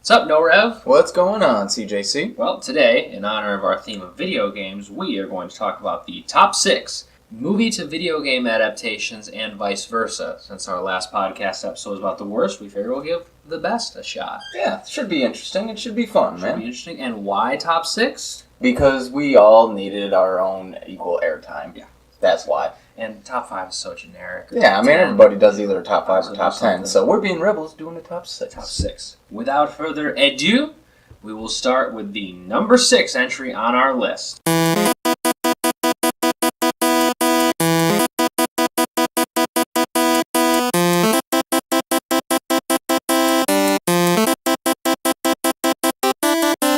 What's up, No Rev? What's going on, CJC? Well, today, in honor of our theme of video games, we are going to talk about the top 6 movie to video game adaptations and vice versa. Since our last podcast episode was about the worst, we figure we'll give the best a shot. Yeah, it should be interesting. It should be fun, man. Should be interesting. And why top 6? Because we all needed our own equal airtime. Yeah. That's why. And top 5 is so generic. Yeah, I mean, 10. everybody does either top 5 or top 10, something. so we're being rebels doing a top 6. Top 6. Without further ado, we will start with the number 6 entry on our list.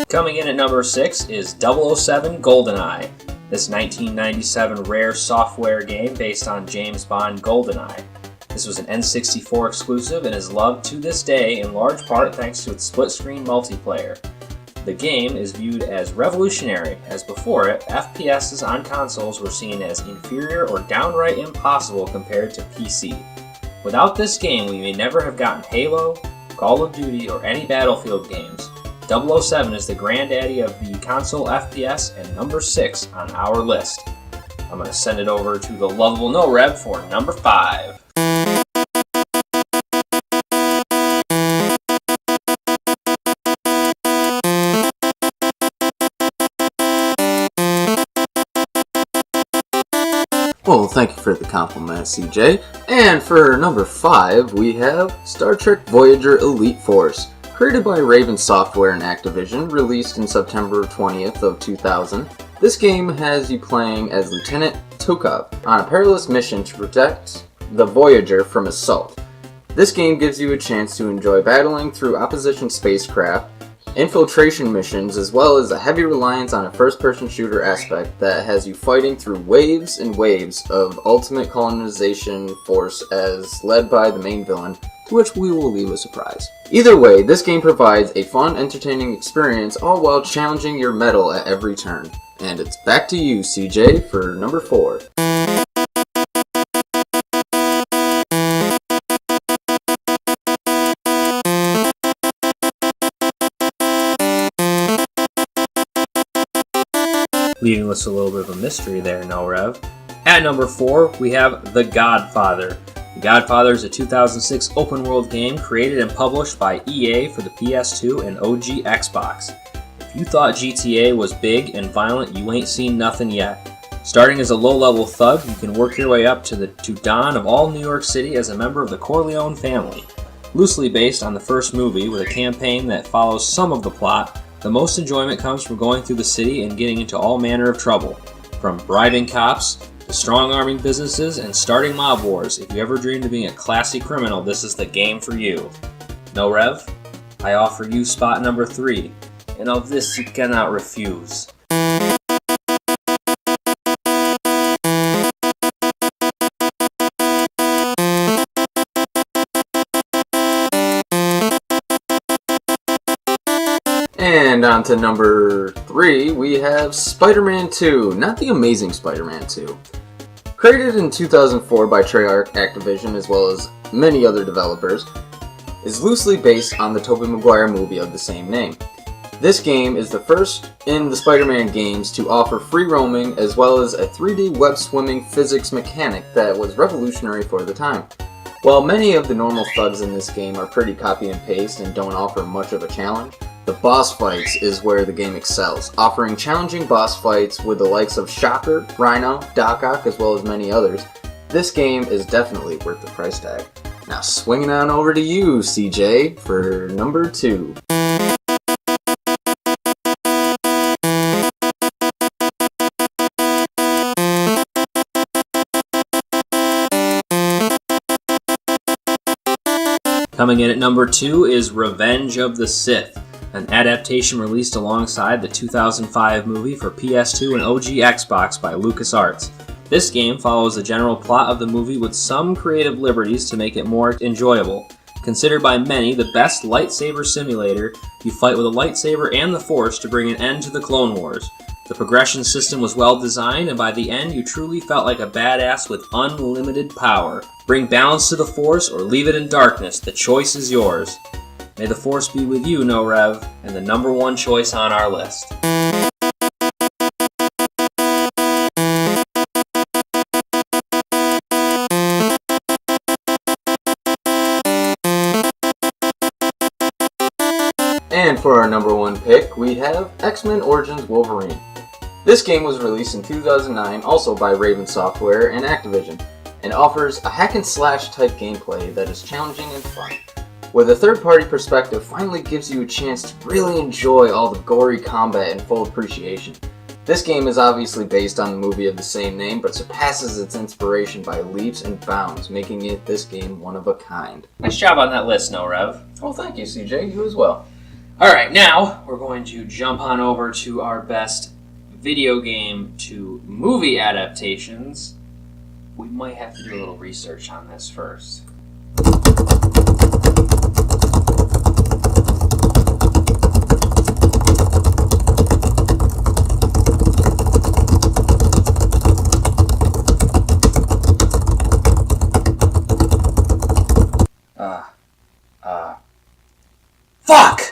Coming in at number 6 is 007 GoldenEye. This 1997 Rare software game based on James Bond GoldenEye. This was an N64 exclusive and is loved to this day in large part thanks to its split-screen multiplayer. The game is viewed as revolutionary, as before it, FPSs on consoles were seen as inferior or downright impossible compared to PC. Without this game, we may never have gotten Halo, Call of Duty, or any Battlefield games. 007 is the granddaddy of the console FPS and number 6 on our list. I'm going to send it over to the lovable No Rev for number 5. Well, thank you for the compliment, CJ. And for number 5, we have Star Trek Voyager Elite Force. Created by Raven Software and Activision, released in September 20th of 2000, this game has you playing as Lieutenant Tukov on a perilous mission to protect the Voyager from assault. This game gives you a chance to enjoy battling through opposition spacecraft, infiltration missions, as well as a heavy reliance on a first-person shooter aspect that has you fighting through waves and waves of ultimate colonization force as led by the main villain, to which we will leave a surprise. Either way, this game provides a fun, entertaining experience, all while challenging your mettle at every turn. And it's back to you, CJ, for number 4. Leaving us a little bit of a mystery there, No Rev. At number 4, we have The Godfather. The Godfather is a 2006 open-world game created and published by EA for the PS2 and OG Xbox. If you thought GTA was big and violent, you ain't seen nothing yet. Starting as a low-level thug, you can work your way up to Don of all New York City as a member of the Corleone family. Loosely based on the first movie, with a campaign that follows some of the plot, the most enjoyment comes from going through the city and getting into all manner of trouble. From bribing cops, to strong-arming businesses, and starting mob wars. If you ever dreamed of being a classy criminal, this is the game for you. No Rev, I offer you spot number 3, and of this you cannot refuse. And on to number 3, we have Spider-Man 2, not the Amazing Spider-Man 2. Created in 2004 by Treyarch Activision as well as many other developers, is loosely based on the Tobey Maguire movie of the same name. This game is the first in the Spider-Man games to offer free roaming as well as a 3D web swimming physics mechanic that was revolutionary for the time. While many of the normal thugs in this game are pretty copy and paste and don't offer much of a challenge, the boss fights is where the game excels, offering challenging boss fights with the likes of Shocker, Rhino, Doc Ock, as well as many others. This game is definitely worth the price tag. Now swinging on over to you, CJ, for number 2. Coming in at number 2 is Revenge of the Sith, an adaptation released alongside the 2005 movie for PS2 and OG Xbox by LucasArts. This game follows the general plot of the movie with some creative liberties to make it more enjoyable. Considered by many the best lightsaber simulator, you fight with a lightsaber and the Force to bring an end to the Clone Wars. The progression system was well designed, and by the end you truly felt like a badass with unlimited power. Bring balance to the Force or leave it in darkness, the choice is yours. May the force be with you, No Rev, and the number one choice on our list. And for our number one pick, we have X-Men Origins Wolverine. This game was released in 2009, also by Raven Software and Activision, and offers a hack-and-slash type gameplay that is challenging and fun, where the third-party perspective finally gives you a chance to really enjoy all the gory combat in full appreciation. This game is obviously based on the movie of the same name, but surpasses its inspiration by leaps and bounds, making it this game one of a kind. Nice job on that list, No Rev. Well, thank you, CJ. You as well. Alright, now we're going to jump on over to our best video game to movie adaptations. We might have to do a little research on this first. Fuck!